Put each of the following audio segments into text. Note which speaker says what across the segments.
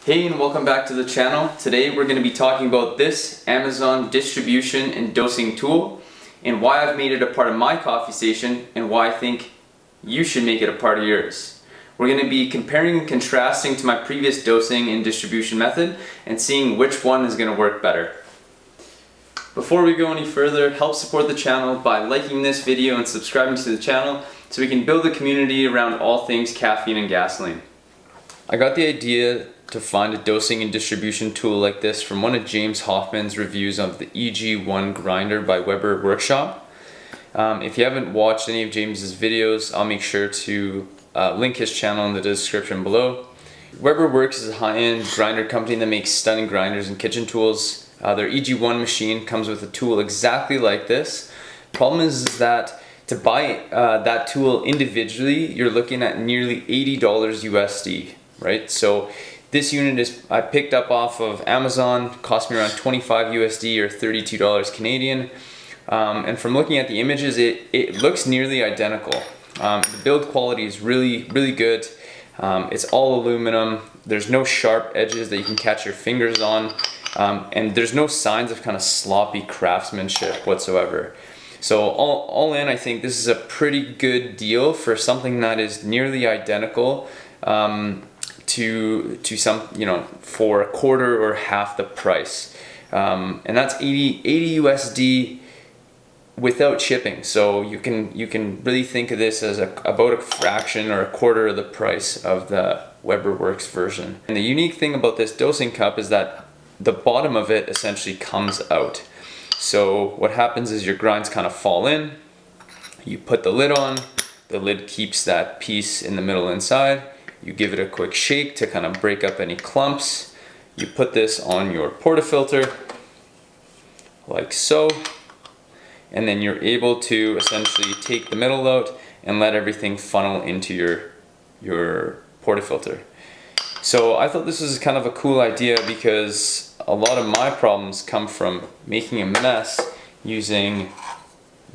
Speaker 1: Hey, and welcome back to the channel. Today we're going to be talking about this Amazon distribution and dosing tool and why I've made it a part of my coffee station and why I think you should make it a part of yours. We're going to be comparing and contrasting to my previous dosing and distribution method and seeing which one is going to work better. Before we go any further, help support the channel by liking this video and subscribing to the channel so we can build a community around all things caffeine and gasoline. I got the idea to find a dosing and distribution tool like this from one of James Hoffman's reviews of the EG1 grinder by Weber Workshop. If you haven't watched any of James's videos, I'll make sure to link his channel in the description below. Weber Works is a high-end grinder company that makes stunning grinders and kitchen tools. Their EG1 machine comes with a tool exactly like this. Problem is that to buy that tool individually, you're looking at nearly $80 USD, right? So this unit I picked up off of Amazon, cost me around 25 USD or $32 Canadian. And from looking at the images, it looks nearly identical. The build quality is really good. It's all aluminum. There's no sharp edges that you can catch your fingers on. And there's no signs of kind of sloppy craftsmanship whatsoever. So all in, I think this is a pretty good deal for something that is nearly identical to some, for a quarter or half the price. And that's 80 USD without shipping. So you can really think of this as about a fraction or a quarter of the price of the Weber Works version. And the unique thing about this dosing cup is that the bottom of it essentially comes out. So what happens is your grinds kind of fall in, you put the lid on, the lid keeps that piece in the middle inside, you give it a quick shake to kind of break up any clumps, you put this on your portafilter, like so, and then you're able to essentially take the middle out and let everything funnel into your portafilter. So I thought this was kind of a cool idea because a lot of my problems come from making a mess using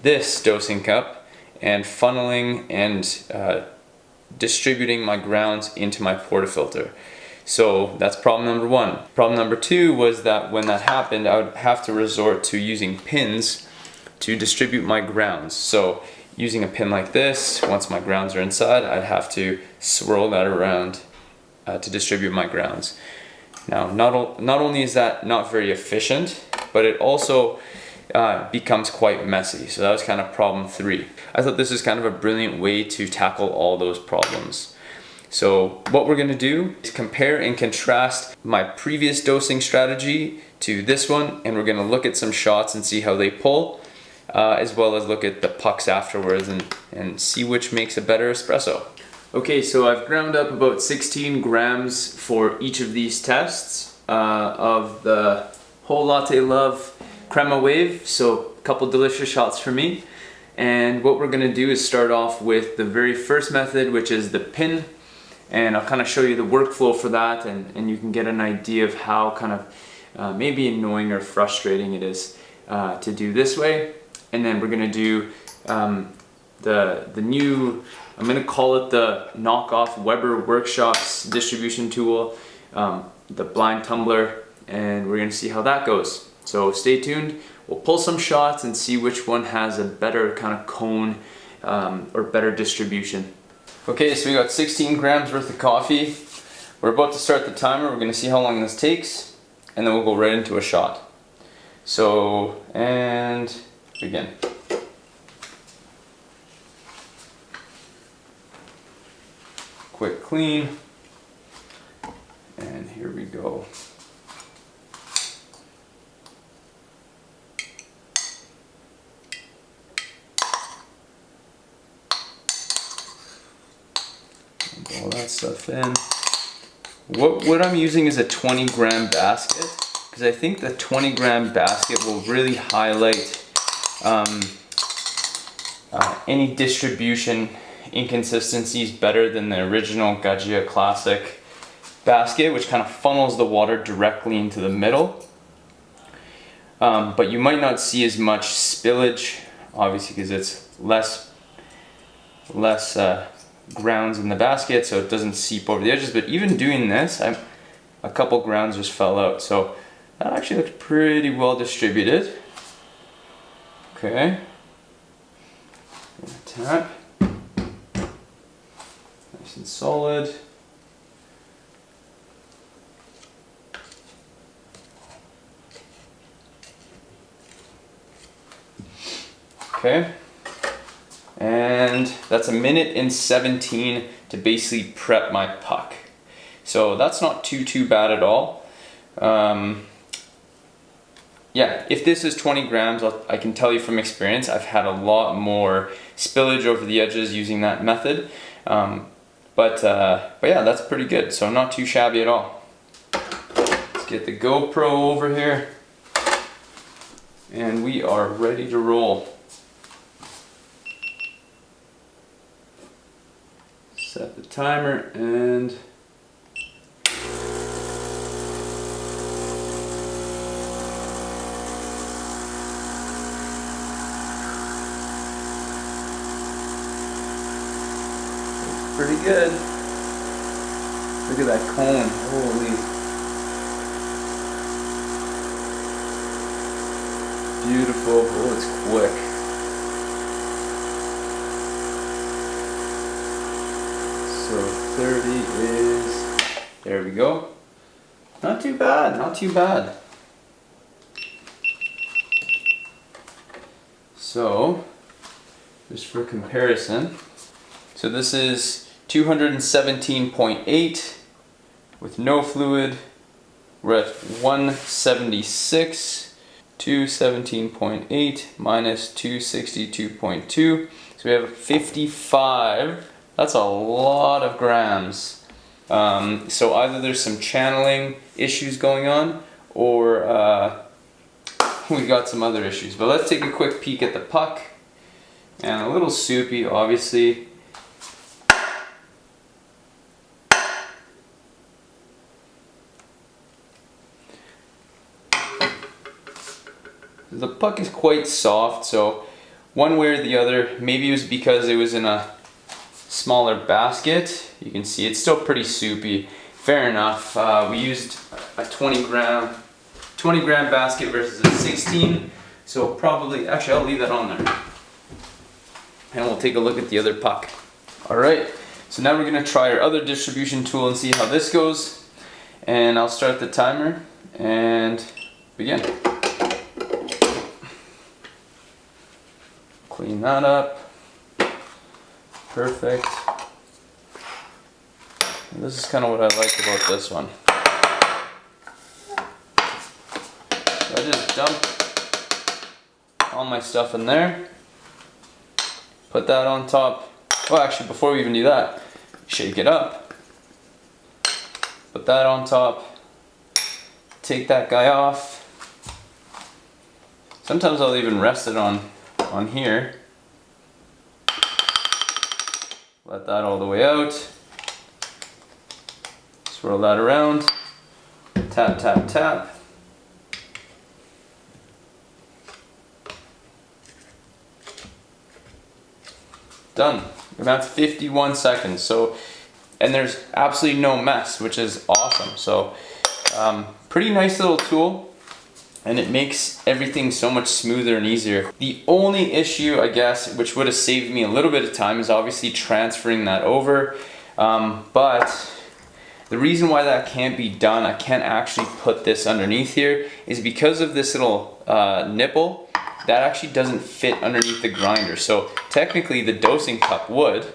Speaker 1: this dosing cup and funneling and distributing my grounds into my portafilter. So that's problem number one. Problem number two was that when that happened, I would have to resort to using pins to distribute my grounds. So using a pin like this, once my grounds are inside, I'd have to swirl that around to distribute my grounds. Now, not only is that not very efficient, but it also becomes quite messy. So that was kind of problem three. I thought this is kind of a brilliant way to tackle all those problems. So what we're gonna do is compare and contrast my previous dosing strategy to this one, and we're gonna look at some shots and see how they pull, as well as look at the pucks afterwards and see which makes a better espresso. Okay, so I've ground up about 16 grams for each of these tests of the Whole Latte Love Crema Wave, so a couple delicious shots for me. And what we're gonna do is start off with the very first method, which is the pin, and I'll kind of show you the workflow for that, and you can get an idea of how kind of maybe annoying or frustrating it is to do this way. And then we're gonna do the new, I'm going to call it the knockoff Weber Workshops distribution tool, the blind tumbler, and we're going to see how that goes. So stay tuned, we'll pull some shots and see which one has a better kind of cone or better distribution. Okay, so we got 16 grams worth of coffee. We're about to start the timer, we're going to see how long this takes, and then we'll go right into a shot. So, and begin. Quick clean, and here we go. All that stuff in. What I'm using is a 20-gram basket because I think the 20-gram basket will really highlight any distribution inconsistencies better than the original Gaggia Classic basket, which kind of funnels the water directly into the middle. But you might not see as much spillage, obviously, because it's less grounds in the basket, so it doesn't seep over the edges. But even doing this, a couple grounds just fell out. So that actually looks pretty well distributed. Okay. Tap. Nice and solid. Okay. And that's 1:17 to basically prep my puck. So that's not too bad at all. Yeah, if this is 20 grams, I can tell you from experience, I've had a lot more spillage over the edges using that method. But yeah, that's pretty good. So not too shabby at all. Let's get the GoPro over here. And we are ready to roll. Set the timer and pretty good. Look at that cone. Holy. Beautiful. Oh, it's quick. So 30 is, there we go. Not too bad, not too bad. So, just for comparison, so this is 217.8 with no fluid. We're at 176, 217.8 minus 262.2. So we have 55. That's a lot of grams. So either there's some channeling issues going on, or we got some other issues. But let's take a quick peek at the puck. And a little soupy, obviously. The puck is quite soft, so one way or the other, maybe it was because it was in a smaller basket. You can see it's still pretty soupy. Fair enough. We used a 20 gram basket versus a 16, so probably, actually I'll leave that on there. And we'll take a look at the other puck. Alright, so now we're going to try our other distribution tool and see how this goes. And I'll start the timer and begin. Clean that up. Perfect. And this is kind of what I like about this one. So I just dump all my stuff in there. Put that on top. Oh, actually, before we even do that, shake it up. Put that on top. Take that guy off. Sometimes I'll even rest it on here. Let that all the way out. Swirl that around. Tap, tap, tap. Done. And that's 51 seconds. So, and there's absolutely no mess, which is awesome. So, pretty nice little tool. And it makes everything so much smoother and easier. The only issue, I guess, which would have saved me a little bit of time, is obviously transferring that over. But the reason why that can't be done, I can't actually put this underneath here, is because of this little nipple that actually doesn't fit underneath the grinder. So technically the dosing cup would,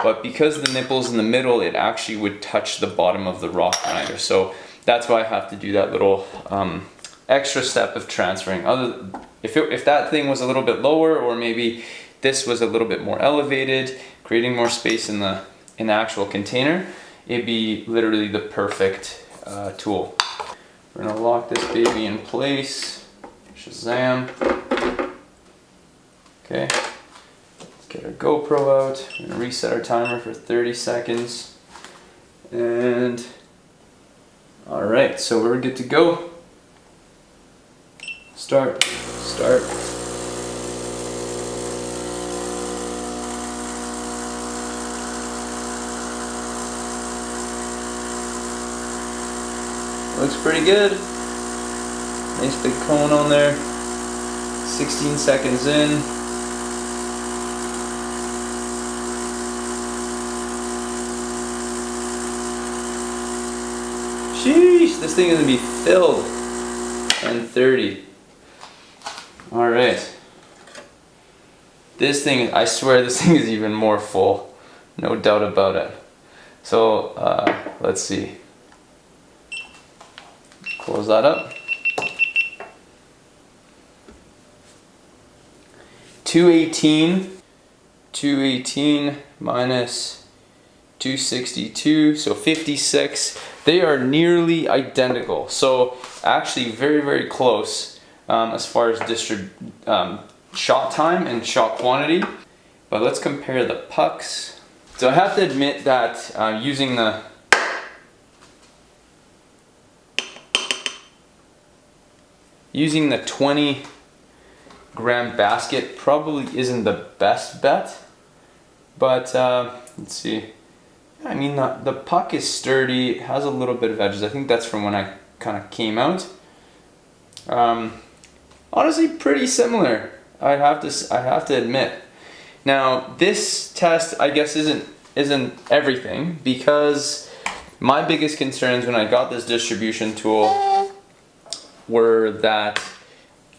Speaker 1: but because the nipple's in the middle, it actually would touch the bottom of the rock grinder. So that's why I have to do that little extra step of transferring. If that thing was a little bit lower, or maybe this was a little bit more elevated, creating more space in the actual container, it'd be literally the perfect tool. We're gonna lock this baby in place. Shazam. Okay, let's get our GoPro out. We're gonna reset our timer for 30 seconds. And all right, so we're good to go. Start. Looks pretty good. Nice big cone on there. 16 seconds in. Sheesh, this thing is gonna be filled in 30. All right. This thing, I swear this thing is even more full. No doubt about it. So, let's see. Close that up. 218 minus 262, so 56. They are nearly identical. So actually very, very close as far as shot time and shot quantity. But let's compare the pucks. So I have to admit that using the using the 20-gram basket probably isn't the best bet, but let's see. I mean, the puck is sturdy, it has a little bit of edges. I think that's from when I kind of came out. Honestly, pretty similar, I have to admit. Now, this test, I guess, isn't everything, because my biggest concerns when I got this distribution tool were that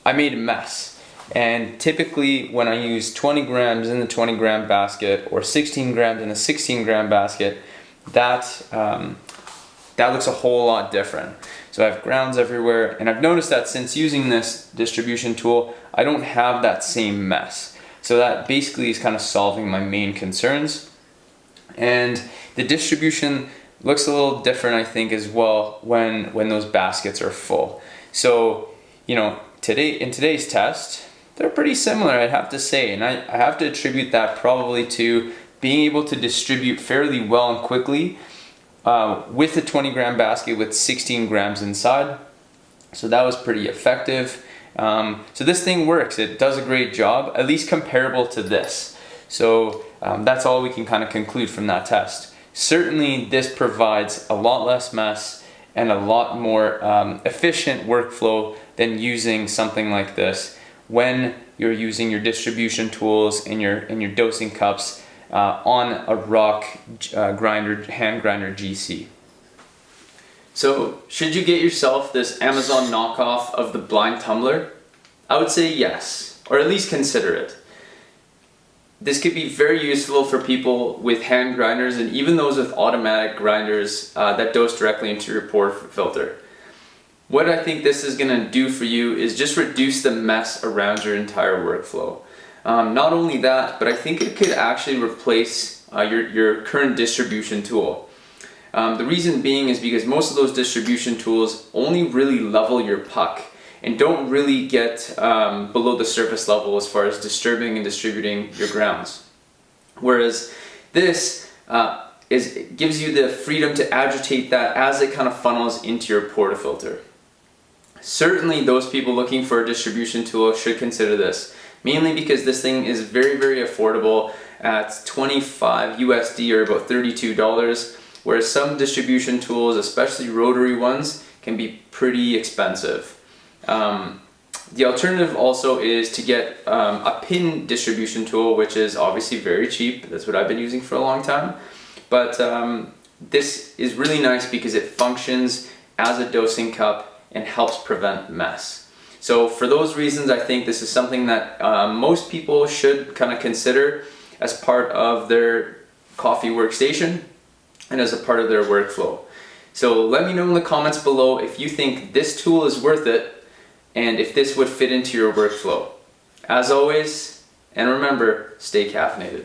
Speaker 1: I made a mess. And typically when I use 20 grams in the 20-gram basket or 16 grams in a 16-gram basket, that looks a whole lot different. So I have grounds everywhere, and I've noticed that since using this distribution tool, I don't have that same mess. So that basically is kind of solving my main concerns. And the distribution looks a little different, I think, as well when those baskets are full. So, you know, in today's test, they're pretty similar, I'd have to say, and I have to attribute that probably to being able to distribute fairly well and quickly with a 20-gram basket with 16 grams inside. So that was pretty effective. So this thing works, it does a great job, at least comparable to this. So that's all we can kind of conclude from that test. Certainly this provides a lot less mess and a lot more efficient workflow than using something like this when you're using your distribution tools and your dosing cups on a rock hand grinder GC. So should you get yourself this Amazon knockoff of the blind tumbler? I would say yes, or at least consider it. This could be very useful for people with hand grinders and even those with automatic grinders that dose directly into your pour filter. What I think this is going to do for you is just reduce the mess around your entire workflow. Not only that, but I think it could actually replace your current distribution tool. The reason being is because most of those distribution tools only really level your puck and don't really get below the surface level as far as disturbing and distributing your grounds. Whereas this gives you the freedom to agitate that as it kind of funnels into your portafilter. Certainly those people looking for a distribution tool should consider this, mainly because this thing is very, very affordable at 25 USD or about $32, whereas some distribution tools, especially rotary ones, can be pretty expensive. The alternative also is to get a pin distribution tool, which is obviously very cheap. That's what I've been using for a long time. But this is really nice because it functions as a dosing cup and helps prevent mess. So for those reasons, I think this is something that most people should kind of consider as part of their coffee workstation and as a part of their workflow. So let me know in the comments below if you think this tool is worth it and if this would fit into your workflow. As always, and remember, stay caffeinated.